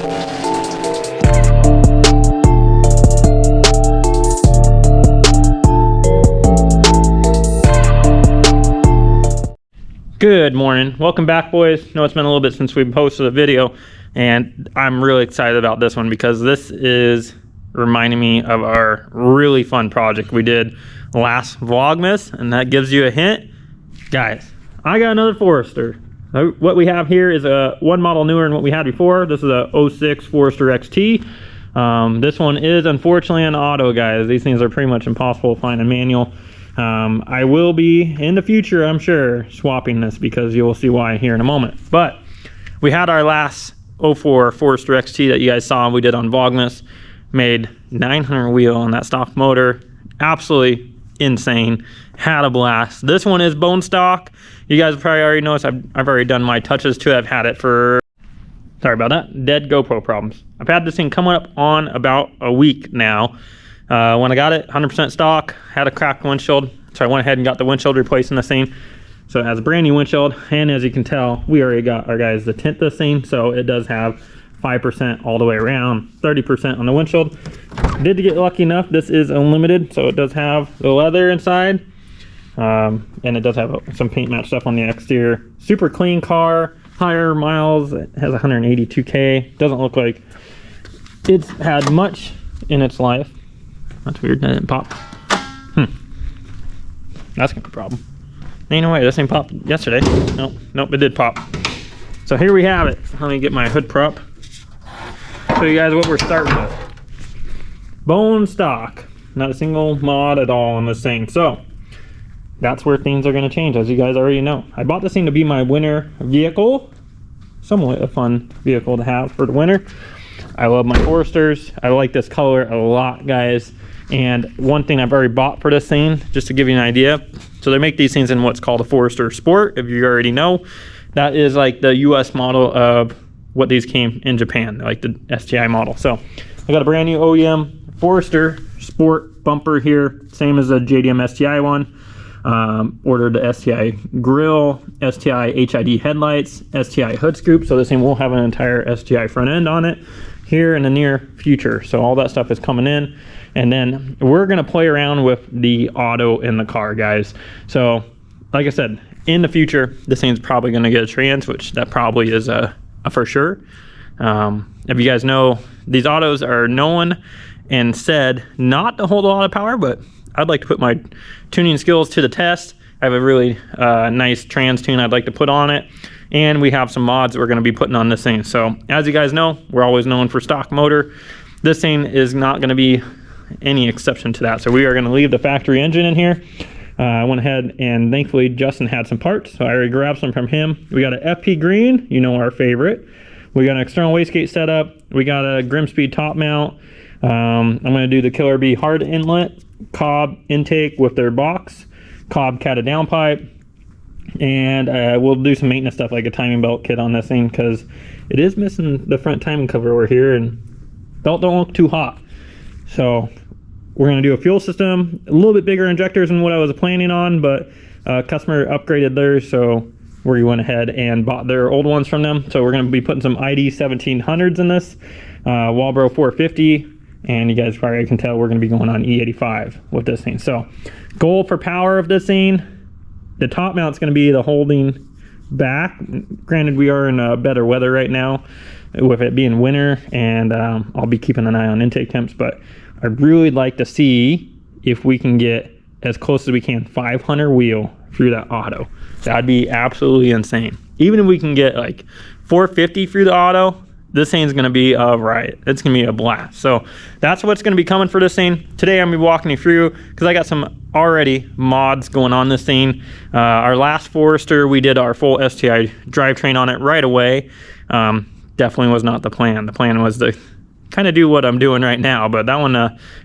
Good morning, welcome back, boys. I know it's been a little bit since we posted a video, and I'm really excited about this one because this is reminding me of our really fun project we did last Vlogmas, and that gives you a hint. Guys, I got another Forester. What we have here is a one model newer than what we had before. This is a 06 Forester XT. This one is unfortunately an auto, guys. These things are pretty much impossible to find in manual. I will be in the future, I'm sure, swapping this because you'll see why here in a moment. But we had our last 04 Forester XT that you guys saw we did on Vlogmas. Made 900 wheel on that stock motor. Absolutely insane. Had a blast. This one is bone stock. You guys probably already noticed I've already done my touches to it. I've had it for, sorry about that, dead GoPro problems. I've had this thing coming up on about a week now. When I got it, 100% stock, had a cracked windshield, so I went ahead and got the windshield replaced in this thing. So it has a brand new windshield, and as you can tell, we already got our guys to tint this thing, so it does have 5% all the way around, 30% on the windshield. Did get lucky enough, this is unlimited, so it does have the leather inside, and it does have some paint match stuff on the exterior. Super clean car, higher miles, it has 182K, doesn't look like it's had much in its life. That's weird, that didn't pop. That's gonna be a problem. Ain't no way, this thing popped yesterday. Nope, it did pop. So here we have it. Let me get my hood prop. Show you guys what we're starting with. Bone stock. Not a single mod at all on this thing. So that's where things are gonna change, as you guys already know. I bought this thing to be my winter vehicle. Somewhat a fun vehicle to have for the winter. I love my Foresters. I like this color a lot, guys. And one thing I've already bought for this thing, just to give you an idea, so they make these things in what's called a Forester Sport, if you already know. That is like the US model of what these came in Japan, like the STI model. So I got a brand new OEM Forester Sport bumper here, same as the JDM STI one. Ordered the STI grill, STI HID headlights, STI hood scoop, so this thing will have an entire STI front end on it here in the near future. So all that stuff is coming in, and then we're gonna play around with the auto in the car, guys. So like I said, in the future this thing's probably gonna get a trans, which that probably is a for sure. If you guys know, these autos are known and said not to hold a lot of power, but I'd like to put my tuning skills to the test. I have a really nice trans tune I'd like to put on it, and we have some mods that we're going to be putting on this thing. So as you guys know, we're always known for stock motor. This thing is not going to be any exception to that. So we are going to leave the factory engine in here. I went ahead and thankfully Justin had some parts, so I already grabbed some from him. We got an FP green, you know, our favorite. We got an external wastegate setup. We got a Grimspeed top mount. I'm going to do the Killer Bee hard inlet, Cobb intake with their box, Cobb catted downpipe, and we'll do some maintenance stuff like a timing belt kit on this thing because it is missing the front timing cover over here, and belt don't look too hot. So we're going to do a fuel system, a little bit bigger injectors than what I was planning on, but customer upgraded theirs, so we went ahead and bought their old ones from them. So we're going to be putting some ID 1700s in this, Walbro 450. And you guys probably can tell we're going to be going on E85 with this thing. So goal for power of this thing, the top mount's going to be the holding back. Granted, we are in better weather right now with it being winter, and I'll be keeping an eye on intake temps, but I'd really like to see if we can get as close as we can 500 wheel through that auto. That'd be absolutely insane. Even if we can get like 450 through the auto, this thing's gonna be a riot. It's gonna be a blast. So that's what's gonna be coming for this thing. Today I'm gonna be walking you through, because I got some already mods going on this thing. Our last Forester, we did our full STI drivetrain on it right away. Definitely was not the plan. The plan was to kind of do what I'm doing right now, but that one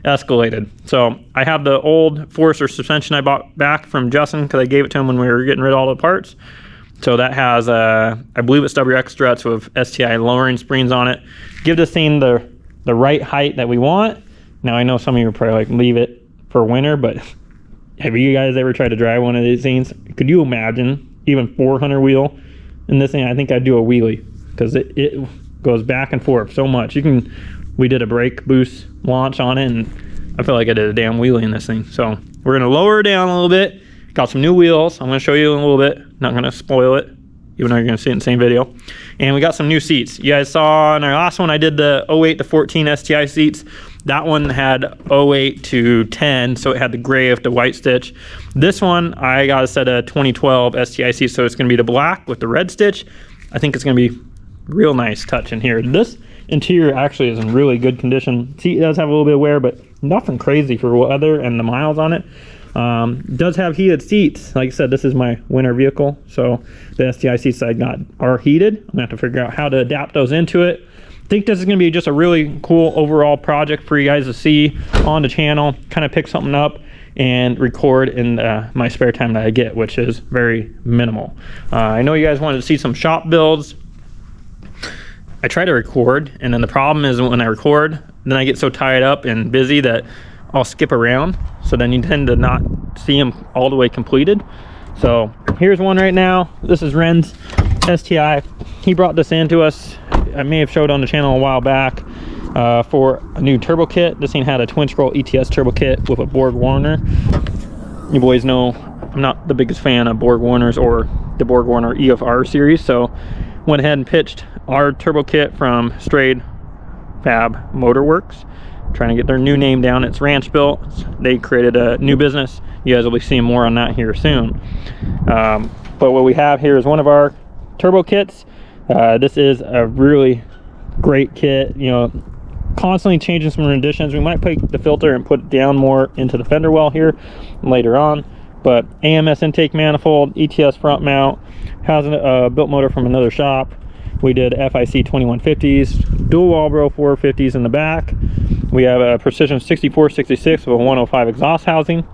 escalated. So I have the old Forester suspension I bought back from Justin because I gave it to him when we were getting rid of all the parts. So that has, I believe it's WX struts with STI lowering springs on it. Give this thing the right height that we want. Now I know some of you are probably like, leave it for winter, but have you guys ever tried to drive one of these things? Could you imagine even 400 wheel in this thing? I think I'd do a wheelie because goes back and forth so much. We did a brake boost launch on it, and I feel like I did a damn wheelie in this thing. So we're gonna lower it down a little bit. Got some new wheels. I'm gonna show you in a little bit. Not gonna spoil it, even though you're gonna see it in the same video. And we got some new seats. You guys saw in our last one, I did the 08 to 14 STI seats. That one had 08 to 10, so it had the gray with the white stitch. This one, I got a set of 2012 STI seats, so it's gonna be the black with the red stitch. I think it's gonna be real nice touch in here. This interior actually is in really good condition. Seat does have a little bit of wear, but nothing crazy for weather and the miles on it. Does have heated seats. Like I said, this is my winter vehicle, so the STI seats I got are heated. I'm gonna have to figure out how to adapt those into it. I think this is gonna be just a really cool overall project for you guys to see on the channel, kind of pick something up and record in my spare time that I get, which is very minimal. I know you guys wanted to see some shop builds. I try to record, and then the problem is when I record, then I get so tied up and busy that I'll skip around, so then you tend to not see them all the way completed. So here's one right now. This is Ren's STI. He brought this in to us. I may have showed on the channel a while back for a new turbo kit. This thing had a twin scroll ETS turbo kit with a Borg Warner. You boys know I'm not the biggest fan of Borg Warners or the Borg Warner EFR series, so went ahead and pitched our turbo kit from Strayed Fab Motorworks, trying to get their new name down. It's Ranchbuilt. They created a new business. You guys will be seeing more on that here soon. But what we have here is one of our turbo kits. This is a really great kit, you know, constantly changing some renditions. We might take the filter and put it down more into the fender well here later on, but AMS intake manifold, ETS front mount, has a built motor from another shop. We did FIC 2150s, dual Walbro 450s in the back. We have a Precision 6466 with a 105 exhaust housing.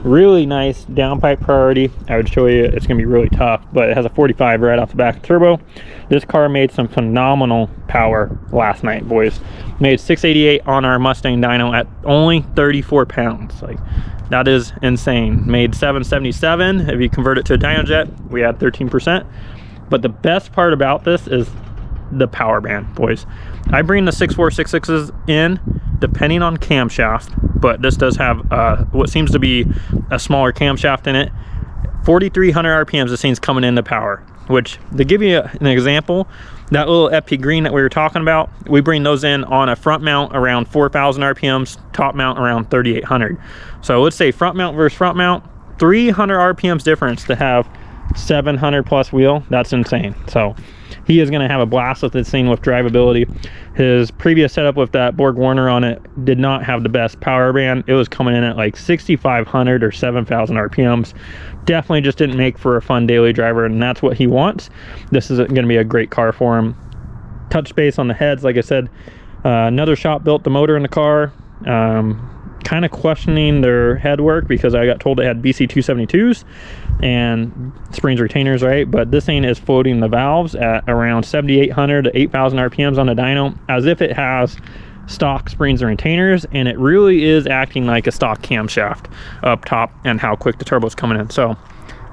Really nice downpipe priority. I would show you, it's gonna be really tough, but it has a 45 right off the back turbo. This car made some phenomenal power last night, boys. Made 688 on our Mustang dyno at only 34 pounds. Like, that is insane. Made 777. If you convert it to a dyno jet, we had 13%. But the best part about this is the power band, boys. I bring the 6466s in depending on camshaft, but this does have what seems to be a smaller camshaft in it. 4,300 RPMs this thing's coming into power, which, to give you an example, that little FP green that we were talking about, we bring those in on a front mount around 4,000 RPMs, top mount around 3,800. So let's say front mount versus front mount, 300 RPMs difference to have 700 plus wheel. That's insane. So he is going to have a blast with this thing with drivability. His previous setup with that Borg Warner on it did not have the best power band. It was coming in at like 6,500 or 7,000 RPMs. Definitely just didn't make for a fun daily driver, and that's what he wants. This is going to be a great car for him. Touch space on the heads, like I said. Another shop built the motor in the car. Kind of questioning their head work because I got told it had BC 272s and springs retainers, right? But this thing is floating the valves at around 7,800 to 8,000 RPMs on the dyno, as if it has stock springs and retainers, and it really is acting like a stock camshaft up top and how quick the turbo's coming in. So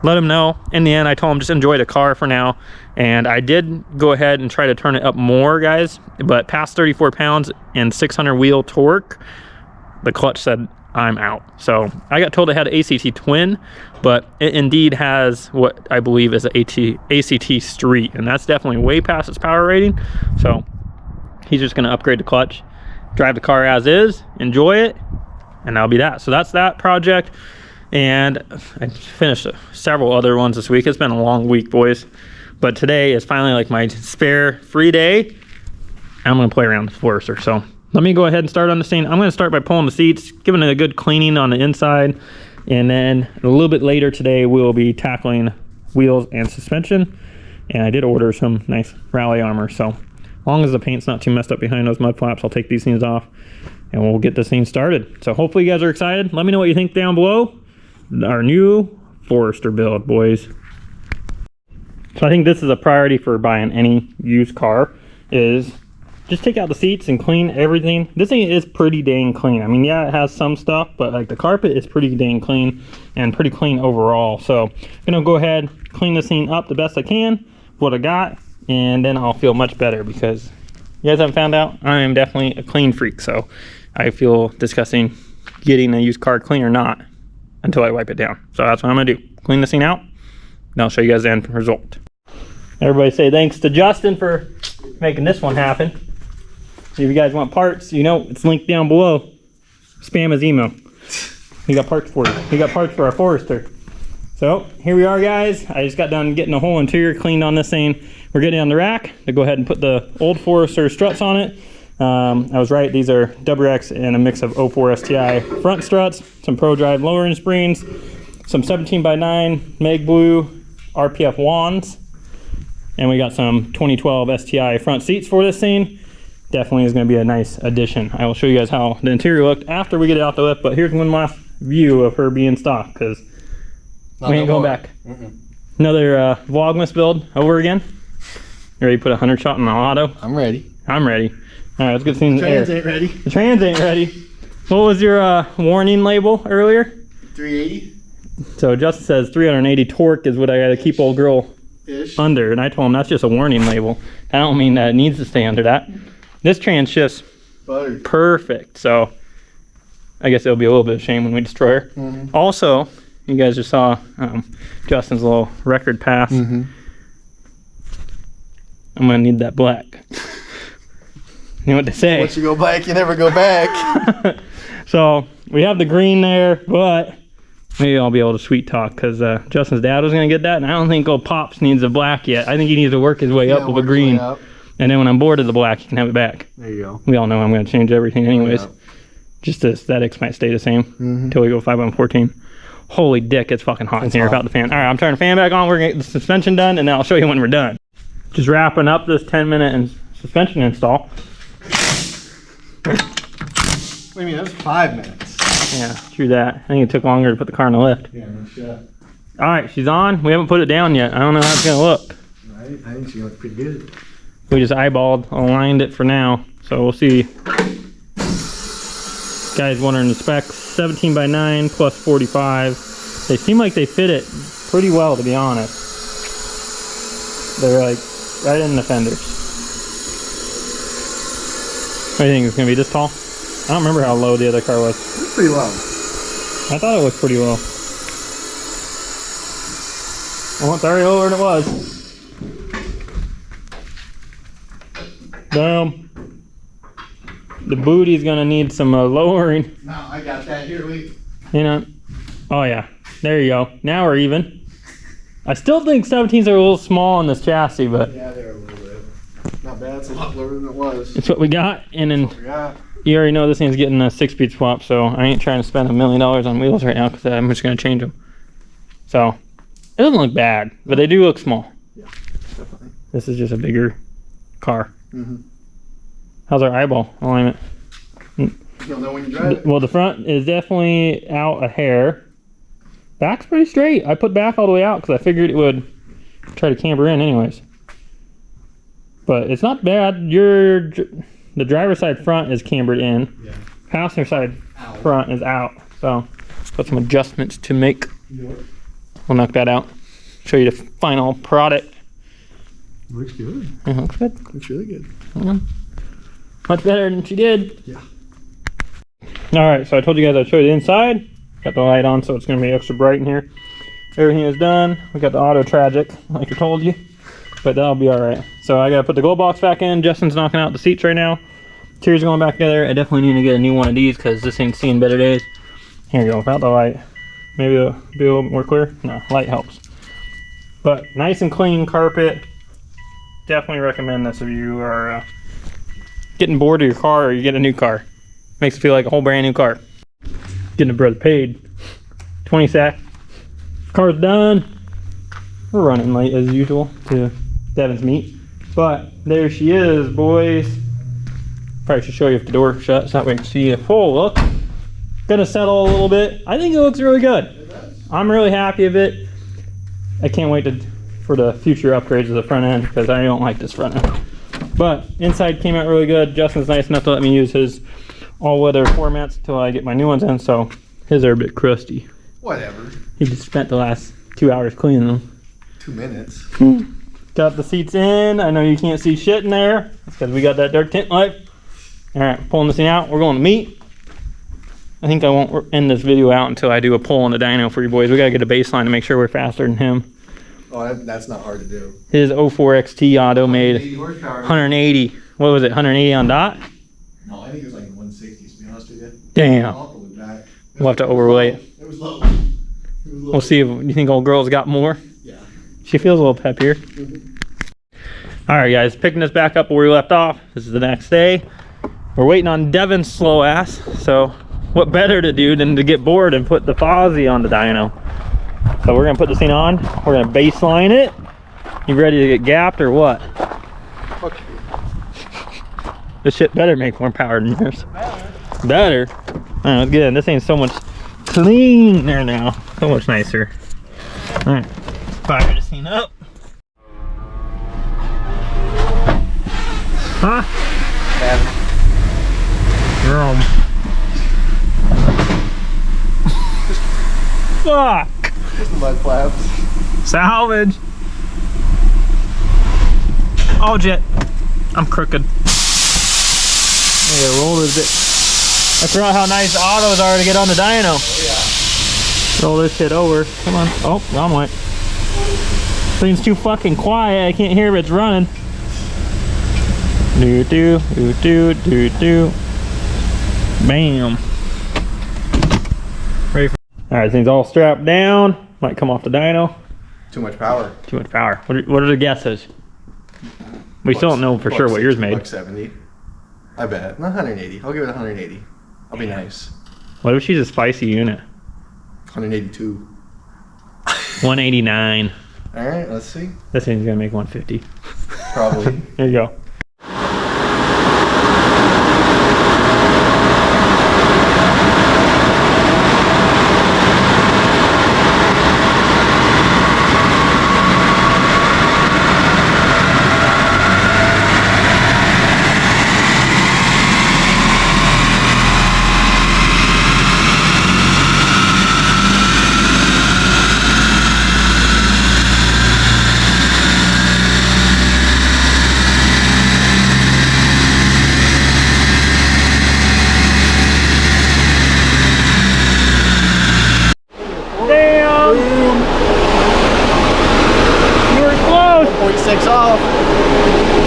let him know. In the end, I told him just enjoy the car for now, and I did go ahead and try to turn it up more, guys, but past 34 pounds and 600 wheel torque, the clutch said I'm out. So I got told it had an ACT twin, but it indeed has what I believe is an ACT street, and that's definitely way past its power rating. So he's just going to upgrade the clutch, drive the car as is, enjoy it, and that'll be that. So that's that project. And I finished several other ones this week. It's been a long week, boys, but today is finally like my spare free day. I'm going to play around with Forester. So let me go ahead and start on the scene. I'm going to start by pulling the seats, giving it a good cleaning on the inside, and then a little bit later today we'll be tackling wheels and suspension. And I did order some nice rally armor, so as long as the paint's not too messed up behind those mud flaps, I'll take these things off and we'll get this thing started. So hopefully you guys are excited. Let me know what you think down below. Our new Forester build, boys. So I think this is a priority for buying any used car, is just take out the seats and clean everything. This thing is pretty dang clean. I mean, yeah, it has some stuff, but like the carpet is pretty dang clean and pretty clean overall. So I'm gonna go ahead, clean this thing up the best I can, what I got, and then I'll feel much better because You guys haven't found out? I am definitely a clean freak, so I feel disgusting getting a used car clean or not until I wipe it down. So that's what I'm gonna do. Clean this thing out, and I'll show you guys the end result. Everybody say thanks to Justin for making this one happen. If you guys want parts, you know, it's linked down below. Spam his email. He got parts for you. He got parts for our Forester. So here we are, guys. I just got done getting the whole interior cleaned on this thing. We're getting on the rack to go ahead and put the old Forester struts on it. I was right, these are WX and a mix of 04 STI front struts, some Pro Drive lowering springs, some 17x9 Meg Blue RPF wands, and we got some 2012 STI front seats for this thing. Definitely is going to be a nice addition. I will show you guys how the interior looked after we get it out the lift, but here's one last view of her being stock, because we ain't going back. Another Vlogmas build over again. You ready to put a 100 shot in the auto? I'm ready. I'm ready. All right, let's get things in the air. Trans ain't ready. The trans ain't ready. What was your warning label earlier? 380. So Justin says 380 torque is what I got to keep old girl under, and I told him that's just a warning label. I don't mean that it needs to stay under that. This trans shifts perfect, so I guess it'll be a little bit of shame when we destroy her. Also, you guys just saw Justin's little record pass. I'm gonna need that black. You know what they say? Once you go back, you never go back. So we have the green there, but maybe I'll be able to sweet talk, because Justin's dad was gonna get that, and I don't think old Pops needs a black yet. I think he needs to work his way up with a green, and then when I'm bored of the black, he can have it back. There you go. We all know I'm gonna change everything anyways. Just the aesthetics might stay the same until we go 5-on-14. Holy dick, it's fucking hot in here without the fan. All right, I'm turning the fan back on. We're gonna get the suspension done, and then I'll show you when we're done. Just wrapping up this 10-minute suspension install. What do you mean? That was 5 minutes. Yeah, true that. I think it took longer to put the car in the lift. Yeah, no shit. All right, she's on. We haven't put it down yet. I don't know how it's gonna look. Right? I think she looks pretty good. We just eyeballed, aligned it for now, so we'll see. Guys wondering the specs, 17x9 plus 45. They seem like they fit it pretty well, to be honest. They're like right in the fenders. What do you think, it's gonna be this tall? I don't remember how low the other car was. It's pretty low. I thought it was pretty low. Well, it's already lower than it was. Damn. The booty's gonna need some lowering. No, I got that. Here, wait. You know. Oh yeah. There you go. Now we're even. I still think 17s are a little small on this chassis, but Yeah, they're a little bit. Not bad. It's a lot lower than it was. it's what we got. And then We got. you already know this thing's getting a 6-speed swap, so I ain't trying to spend $1 million on wheels right now, because I'm just gonna change them. So it doesn't look bad, but they do look small. Yeah, definitely. This is just a bigger car. How's our eyeball alignment? You'll know when you drive it. Well, the front is definitely out a hair. Back's pretty straight. I put back all the way out because I figured it would try to camber in anyways. But it's not bad. The driver's side front is cambered in. Yeah. Passenger side front is out. So got some adjustments to make. We'll knock that out. Show you the final product. Looks good. It looks good. Looks really good. Much better than she did. Yeah. Alright, so I told you guys I'd show you the inside. Got the light on, so it's going to be extra bright in here. Everything is done. We got the auto tragic, like I told you. But that'll be alright. So I got to put the glow box back in. Justin's knocking out the seats right now. Interior's going back together. I definitely need to get a new one of these because this thing's seen better days. Here we go, without the light. Maybe it'll be a little bit more clear. No, light helps. But nice and clean carpet. Definitely recommend this if you are getting bored of your car or you get a new car. Makes it feel like a whole brand new car. Getting a brother paid. 20 sack. Car's done. We're running late as usual to Devin's meet. But there she is, boys. Probably should show you if the door shuts, that way you can see a full look. Gonna settle a little bit. I think it looks really good. I'm really happy with it. I can't wait for the future upgrades of the front end because I don't like this front end. But inside came out really good. Justin's nice enough to let me use his all-weather formats until I get my new ones in, so his are a bit crusty. Whatever. He just spent the last 2 hours cleaning them. 2 minutes. got the seats in. I know you can't see shit in there. That's because we got that dark tint light. All right, pulling this thing out. We're going to meet. I think I won't end this video out until I do a pull on the dyno for you boys. We got to get a baseline to make sure we're faster than him. Oh, that's not hard to do. His 04XT auto made 180. What was it, 180 on dot? No, I think it was like 160, to be honest with you. Damn. We'll have to overlay it. It was low. We'll see if you think old girl's got more. Yeah. She feels a little peppier. All right, guys, picking this back up where we left off. This is the next day. We're waiting on Devin's slow ass. So what better to do than to get bored and put the Fozzie on the dyno. So we're gonna put this thing on. We're gonna baseline it. You ready to get gapped or what? Okay. This shit better make more power than yours. Better. Oh, good. This ain't so much cleaner now. So much nicer. All right, fire this thing up. Huh? Fuck. Just the mud flaps. Salvage. Oh, jet. I'm crooked. Yeah, roll this bit. I forgot how nice the autos are to get on the dyno. Yeah. Roll this shit over. Come on. Oh, wrong way. Thing's too fucking quiet. I can't hear if it's running. Do do do do do do. Bam. Ready for. All right, thing's all strapped down. Might come off the dyno. Too much power. Too much power. What are the guesses? We still don't know for sure what yours made. $170. I bet. Not 180. I'll give it 180. I'll be nice. What if she's a spicy unit? 182. 189. All right, let's see. This thing's gonna make 150. Probably. There you go.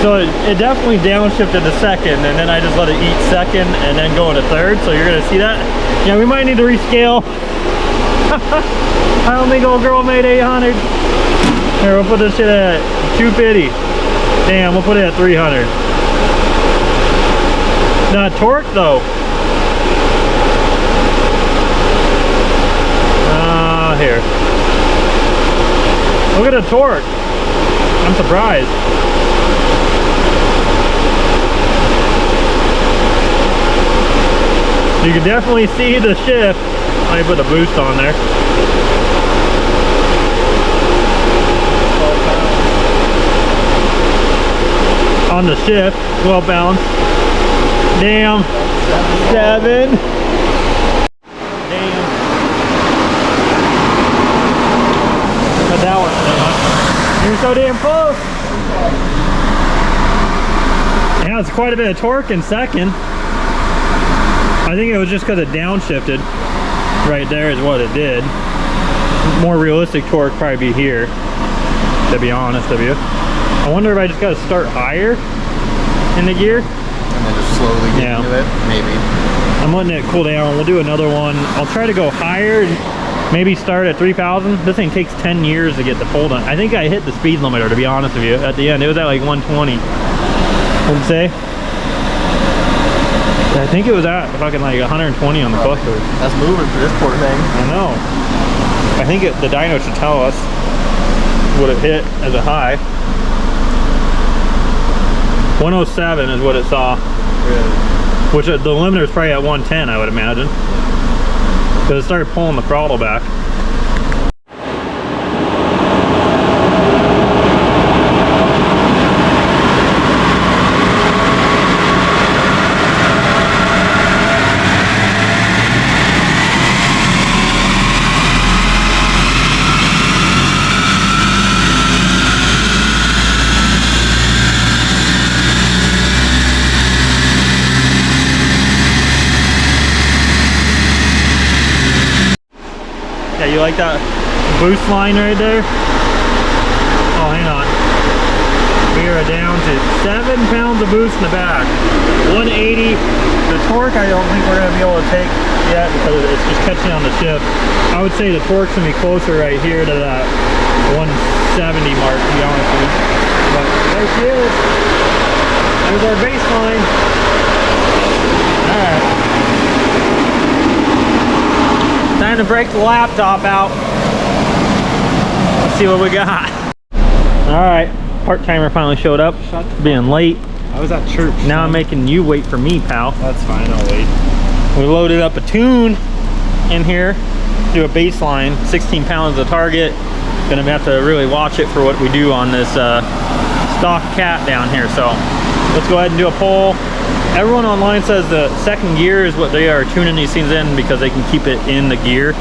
So it definitely downshifted to second, and then I just let it eat second and then go into third, so you're gonna see that. Yeah, we might need to rescale. I don't think old girl made 800. Here, we'll put this shit at 250. Damn, we'll put it at 300. Not torque though. Here. Look at the torque. I'm surprised. You can definitely see the shift. Let me put the boost on there. On the shift, 12 pounds. Damn. 7. Damn. But that one, you're so damn close. Yeah, it's quite a bit of torque in second. I think it was just because it downshifted. Right there is what it did. More realistic torque probably be here, to be honest with you. I wonder if I just got to start higher in the gear. And then just slowly get into it, maybe. I'm letting it cool down. We'll do another one. I'll try to go higher, maybe start at 3,000. This thing takes 10 years to get the pull done. I think I hit the speed limiter, to be honest with you, at the end. It was at like 120. What'd it say? I think it was at fucking like 120 on the cluster. That's moving for this poor thing. I know. I think the dyno should tell us what it hit as a high. 107 is what it saw. Really? Which the limiter is probably at 110, I would imagine. Because it started pulling the throttle back. like that boost line right there? Oh, hang on. We are down to 7 pounds of boost in the back. 180. The torque I don't think we're going to be able to take yet because it's just catching on the shift. I would say the torque's going to be closer right here to that 170 mark, to be honest with you. But there she is. There's our baseline. Alright. Time to break the laptop out. Let's see what we got. Alright. Part timer finally showed up. Being late. I was at church. Now I'm making you wait for me, pal. That's fine, I'll wait. We loaded up a tune in here. Do a baseline, 16 pounds of target. Gonna have to really watch it for what we do on this stock cat down here. So let's go ahead and do a poll. Everyone online says the second gear is what they are tuning these things in because they can keep it in the gear.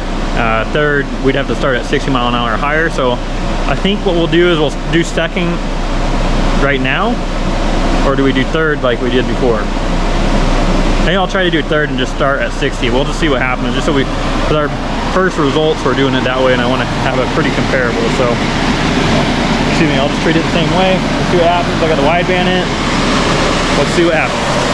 Third, we'd have to start at 60 mile an hour or higher. So I think what we'll do is we'll do second right now, or do we do third like we did before? I think I'll try to do third and just start at 60. We'll just see what happens. Just so we, with our first results, we're doing it that way, and I want to have it pretty comparable. So, excuse me, I'll just treat it the same way. Let's see what happens. I got the wideband in it. Let's see what happens.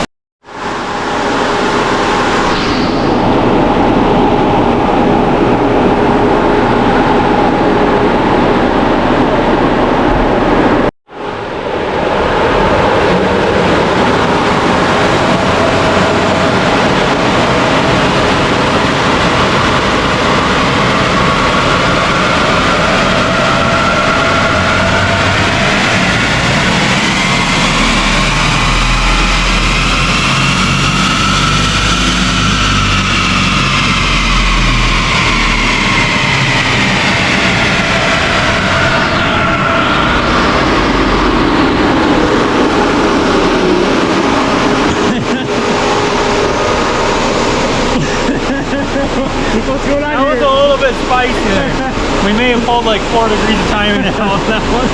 We may have pulled like 4 degrees of timing out on that one.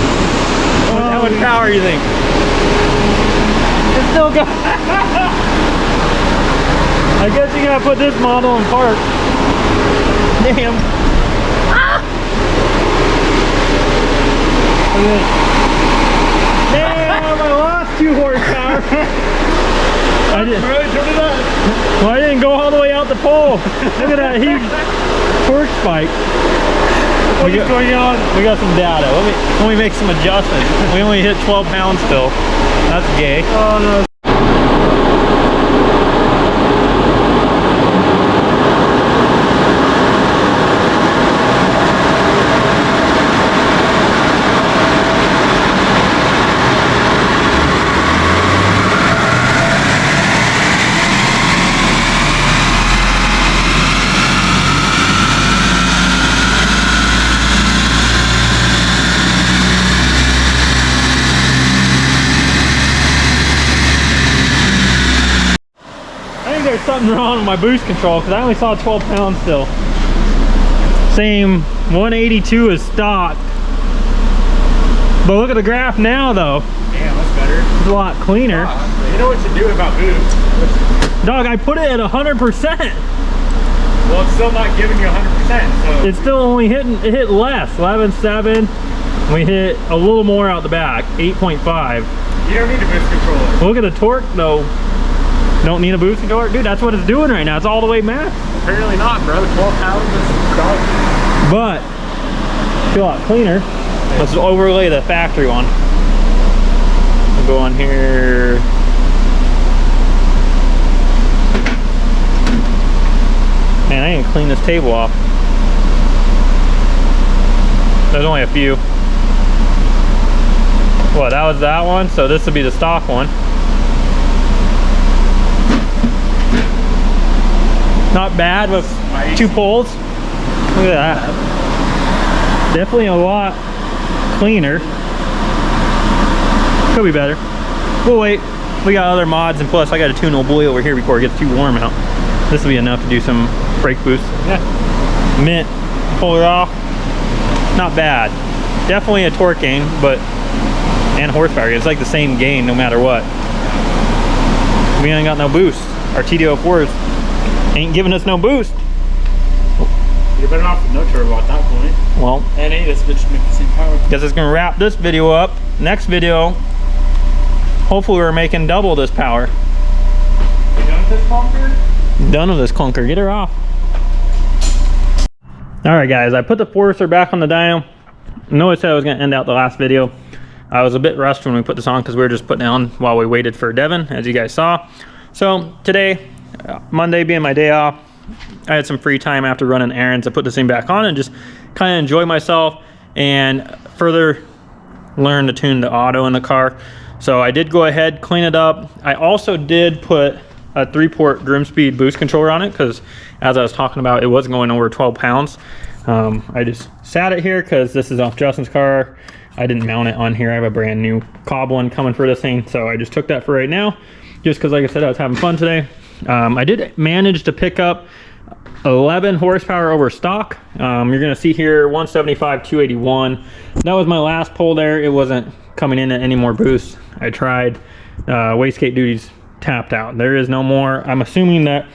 How much power do you think? It's still going. I guess you gotta put this model in park. Damn. Damn, I lost 2 horsepower. Well, I didn't go all the way out the pole. Look at that huge torque spike. What's going on? We got some data. Let me make some adjustments. We only hit 12 pounds still. That's gay. Oh no. There's something wrong with my boost control because I only saw 12 pounds still. Same 182 is stock. But look at the graph now though. Damn, that's better. It's a lot cleaner. You know what to do about boost. Dog, I put it at 100%. Well, it's still not giving you 100%. So It's still only hitting, it hit less, 11.7. We hit a little more out the back, 8.5. You don't need a boost controller. Look at the torque though. Don't need a boost controller? Dude, that's what it's doing right now. It's all the way max. Apparently not, bro. 12 pounds is dog. But, it's a lot cleaner. Let's overlay the factory one. We'll go on here. Man, I didn't clean this table off. There's only a few. Well, that was that one, so this would be the stock one. Not bad with 2 poles. Look at that. Definitely a lot cleaner. Could be better. We'll wait. We got other mods, and plus I got to tune old boy over here before it gets too warm out. This will be enough to do some brake boost. Yeah. Mint. Pull it off. Not bad. Definitely a torque gain, but and horsepower. It's like the same gain no matter what. We ain't got no boost. Our TD04s ain't giving us no boost. You're better off with no turbo at that point. Well, And this bitch make the same power. guess it's gonna wrap this video up. Next video, hopefully we're making double this power. You done with this clunker? Done with this clunker, get her off. All right guys, I put the Forester back on the dyno. I know I said I was gonna end out the last video. I was a bit rushed when we put this on because we were just putting it on while we waited for Devin, as you guys saw. So today, Monday being my day off, I had some free time after running errands. I put this thing back on and just kind of enjoy myself and further learn to tune the auto in the car. So I did go ahead, clean it up. I also did put a 3-port Grimspeed boost controller on it because, as I was talking about, it was going over 12 pounds. I just sat it here because this is off Justin's car. I didn't mount it on here. I have a brand new cob one coming for this thing, so I just took that for right now, just because, like I said, I was having fun today. I did manage to pick up 11 horsepower over stock. You're gonna see here 175, 281. That was my last pull there. It wasn't coming in at any more boost. I tried. Wastegate duty's tapped out. There is no more. I'm assuming that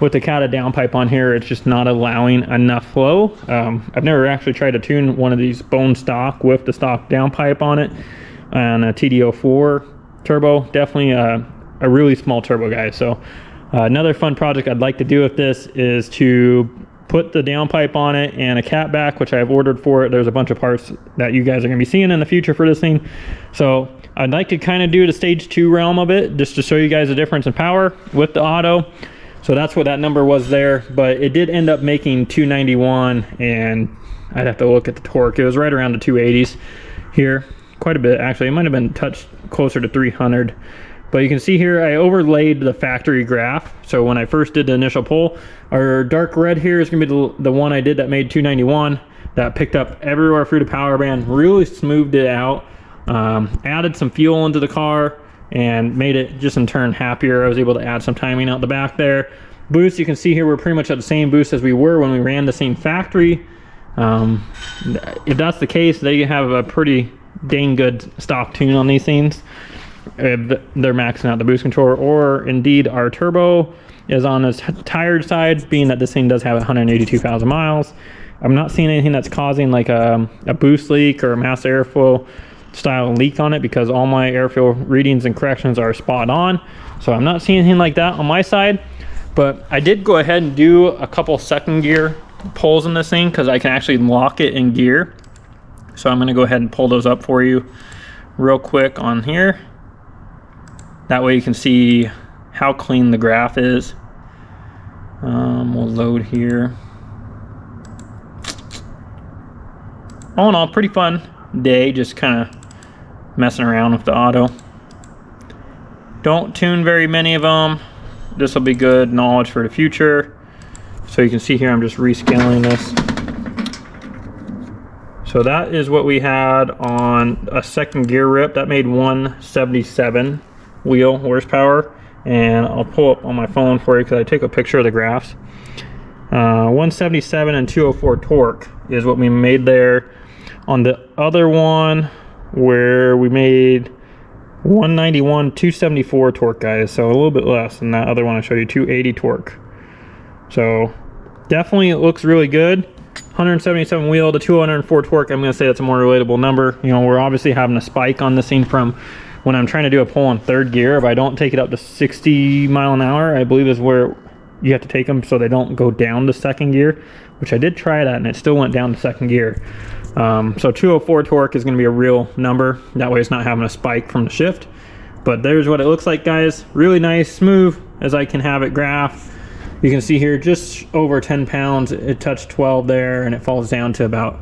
with the cata downpipe on here, it's just not allowing enough flow. I've never actually tried to tune one of these bone stock with the stock downpipe on it, and a TD04 turbo. Definitely a really small turbo, guys. So another fun project I'd like to do with this is to put the downpipe on it and a catback, which I've ordered for it. There's a bunch of parts that you guys are gonna be seeing in the future for this thing. So I'd like to kind of do the stage 2 realm of it, just to show you guys the difference in power with the auto. So that's what that number was there, but it did end up making 291, and I'd have to look at the torque. It was right around the 280s here, quite a bit actually. It might have been touched closer to 300, but you can see here I overlaid the factory graph. So when I first did the initial pull, our dark red here is gonna be the one I did that made 291. That picked up everywhere through the power band, really smoothed it out, added some fuel into the car, and made it just in turn happier. I was able to add some timing out the back there. Boost, you can see here we're pretty much at the same boost as we were when we ran the same factory. If that's the case, they have a pretty dang good stock tune on these things. They're maxing out the boost controller, or indeed our turbo is on the tired side, being that this thing does have 182,000 miles. I'm not seeing anything that's causing like a boost leak or a mass airflow style leak on it, because all my airfill readings and corrections are spot on. So I'm not seeing anything like that on my side, but I did go ahead and do a couple second gear pulls in this thing because I can actually lock it in gear. So I'm going to go ahead and pull those up for you real quick on here. That way you can see how clean the graph is. We'll load here. All in all, pretty fun day, just kind of messing around with the auto. Don't tune very many of them. This will be good knowledge for the future. So you can see here I'm just rescaling this. So that is what we had on a second gear rip. That made 177 wheel horsepower, and I'll pull up on my phone for you because I take a picture of the graphs. 177 and 204 torque is what we made there. On the other one, where we made 191, 274 torque, guys, so a little bit less than that other one I showed you, 280 torque. So definitely it looks really good. 177 wheel to 204 torque. I'm going to say that's a more relatable number. You know, we're obviously having a spike on this thing from when I'm trying to do a pull on third gear. If I don't take it up to 60 mile an hour, I believe is where you have to take them so they don't go down to second gear, which I did try that and it still went down to second gear. So 204 torque is going to be a real number. That way it's not having a spike from the shift. But there's what it looks like, guys. Really nice, smooth as I can have it graph. You can see here just over 10 pounds. It touched 12 there, and it falls down to about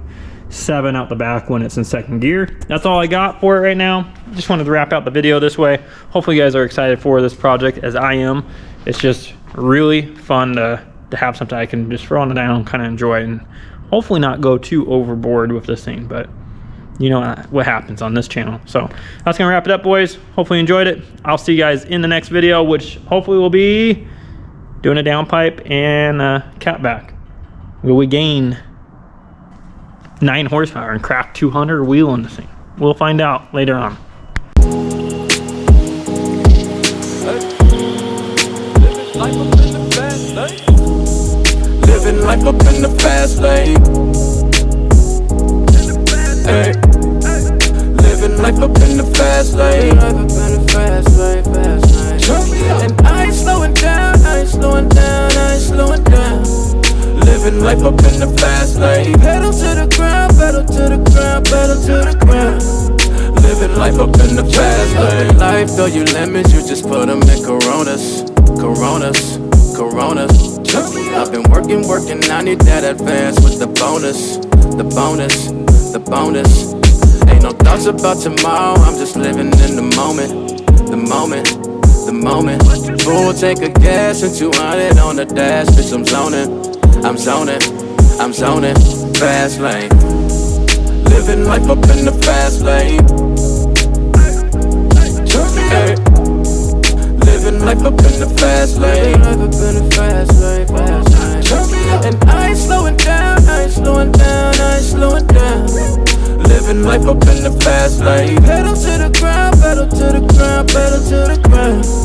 7 out the back when it's in second gear. That's all I got for it right now. Just wanted to wrap out the video this way. Hopefully you guys are excited for this project as I am. It's just really fun to have something I can just throw on the down and kind of enjoy, and hopefully not go too overboard with this thing, but you know what happens on this channel. So that's gonna wrap it up, boys. Hopefully you enjoyed it. I'll see you guys in the next video, which hopefully will be doing a downpipe and a catback. Will we gain 9 horsepower and crack 200 wheel on this thing? We'll find out later on. Living Living life up in the fast lane. Hey. Living life up in the fast lane. And I ain't slowing down, I ain't slowing down, I ain't slowing down. Living life up in the fast lane. Pedal to the ground, pedal to the ground, pedal to the ground. Living life up in the fast lane. Life, though you limits, you just put them in Coronas, Coronas, Coronas. I've been working, I need that advance with the bonus, the bonus, the bonus. Ain't no thoughts about tomorrow, I'm just living in the moment, the moment, the moment. Full tank of gas and 200 on the dash, bitch, I'm zoning, I'm zoning, I'm zoning. Fast lane. Living life up in the fast lane. Hey. Living life up in the fast lane. And I ain't slowing down, I ain't slowing down, I ain't slowing down. Living life up in the fast lane. Pedal to the ground, pedal to the ground, pedal to the ground.